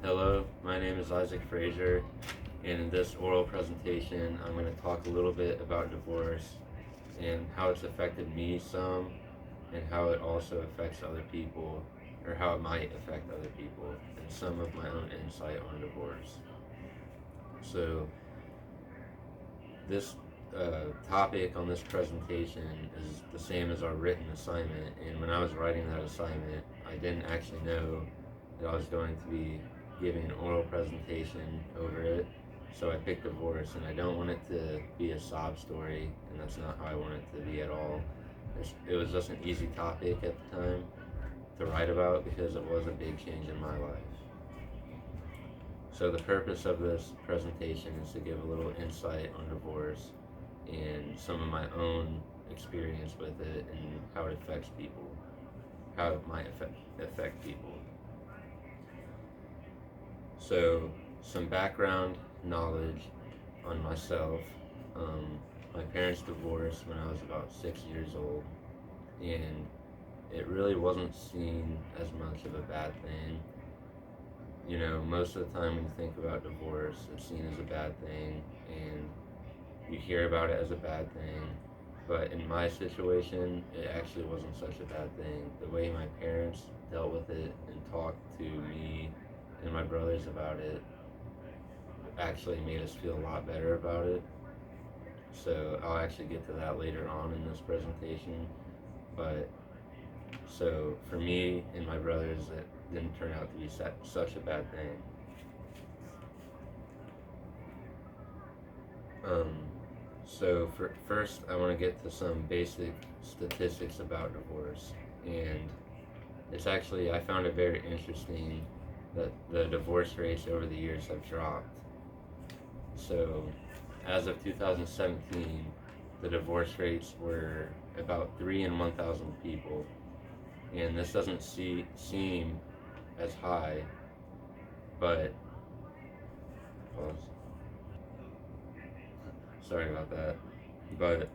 Hello, my name is Isaac Frazier, and in this oral presentation, I'm going to talk a little bit about divorce and how it's affected me some, and how it also affects other people, or how it might affect other people, and some of my own insight on divorce. So, this topic on this presentation is the same as our written assignment, and when I was writing that assignment, I didn't actually know that I was going to be giving an oral presentation over it. So I picked divorce, and I don't want it to be a sob story, and that's not how I want it to be at all. It was just an easy topic at the time to write about because it was a big change in my life. So the purpose of this presentation is to give a little insight on divorce and some of my own experience with it and how it affects people, how it might affect people. So, some background knowledge on myself. My parents divorced when I was about 6 years old, and it really wasn't seen as much of a bad thing. You know, most of the time when you think about divorce, it's seen as a bad thing, and you hear about it as a bad thing. But in my situation, it actually wasn't such a bad thing. The way my parents dealt with it and talked to me and my brothers about it actually made us feel a lot better about it. So I'll actually get to that later on in this presentation. But so for me and my brothers, it didn't turn out to be such a bad thing. So first, I want to get to some basic statistics about divorce, and I found it very interesting that the divorce rates over the years have dropped. So, as of 2017, the divorce rates were about 3 in 1,000 people, and this doesn't seem as high, but pause. Sorry about that. But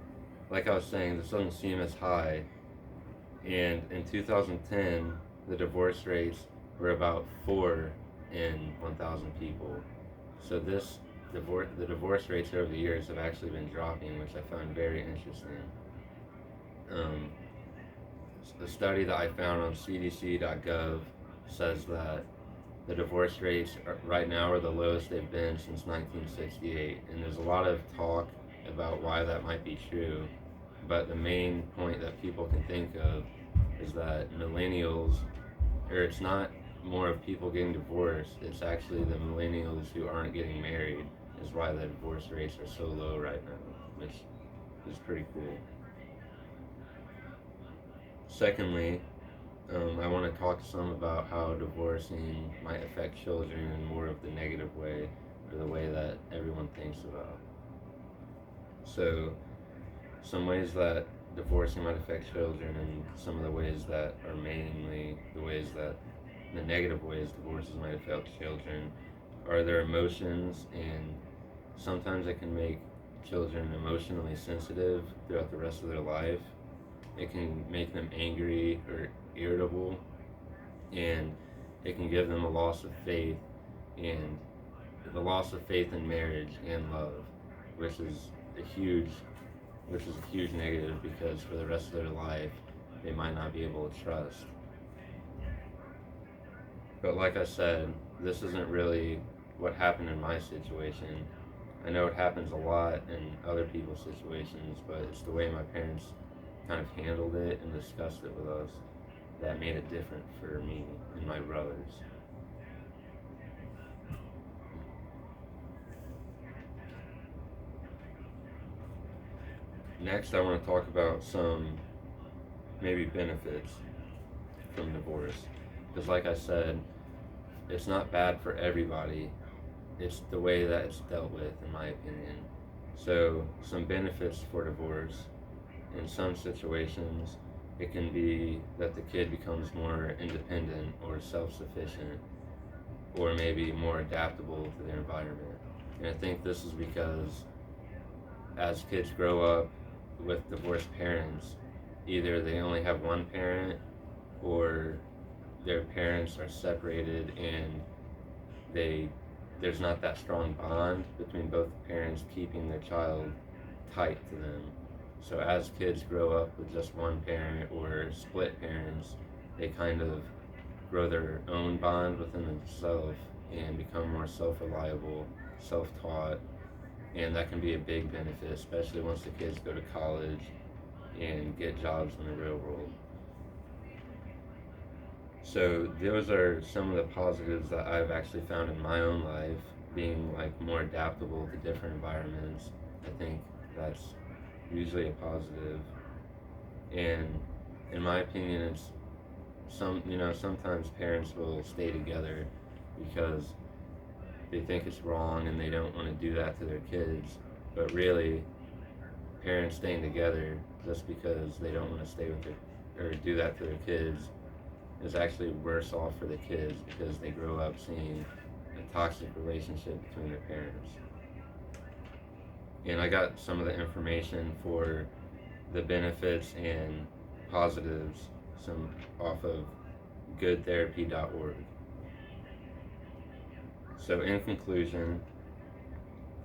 like I was saying, this doesn't seem as high, and in 2010, the divorce rates were about 4 in 1,000 people. So the divorce rates over the years have actually been dropping, which I found very interesting. The study that I found on CDC.gov says that the divorce rates right now are the lowest they've been since 1968, and there's a lot of talk about why that might be true. But the main point that people can think of is that millennials, or it's not more of people getting divorced, it's actually the millennials who aren't getting married is why the divorce rates are so low right now, which is pretty cool. Secondly, I want to talk some about how divorcing might affect children in more of the negative way, or the way that everyone thinks about. So, some ways that divorcing might affect children, and some of the ways that are mainly the negative ways divorces might affect children, are their emotions, and sometimes it can make children emotionally sensitive throughout the rest of their life. It can make them angry or irritable, and it can give them a loss of faith, and the loss of faith in marriage and love, which is a huge negative, because for the rest of their life they might not be able to trust. But like I said, this isn't really what happened in my situation. I know it happens a lot in other people's situations, but it's the way my parents kind of handled it and discussed it with us that made it different for me and my brothers. Next, I want to talk about some maybe benefits from divorce. Because like I said, it's not bad for everybody. It's the way that it's dealt with, in my opinion. So, some benefits for divorce. In some situations, it can be that the kid becomes more independent or self-sufficient, or maybe more adaptable to their environment. And I think this is because as kids grow up with divorced parents, either they only have one parent, or their parents are separated and they there's not that strong bond between both parents keeping their child tight to them. So as kids grow up with just one parent or split parents, they kind of grow their own bond within themselves and become more self-reliable, self-taught, and that can be a big benefit, especially once the kids go to college and get jobs in the real world. So those are some of the positives that I've actually found in my own life, being like more adaptable to different environments. I think that's usually a positive. And in my opinion, it's sometimes parents will stay together because they think it's wrong and they don't want to do that to their kids. But really, parents staying together just because they don't want to stay with their or do that to their kids is actually worse off for the kids because they grow up seeing a toxic relationship between their parents. And I got some of the information for the benefits and positives some off of goodtherapy.org. So in conclusion,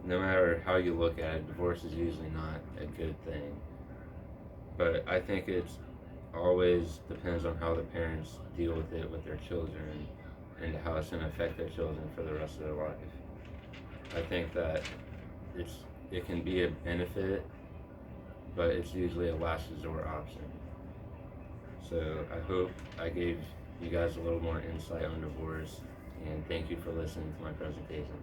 no matter how you look at it, divorce is usually not a good thing. But I think it's always depends on how the parents deal with it with their children and how it's going to affect their children for the rest of their life. I think that it can be a benefit, but it's usually a last resort option. So I hope I gave you guys a little more insight on divorce, and thank you for listening to my presentation.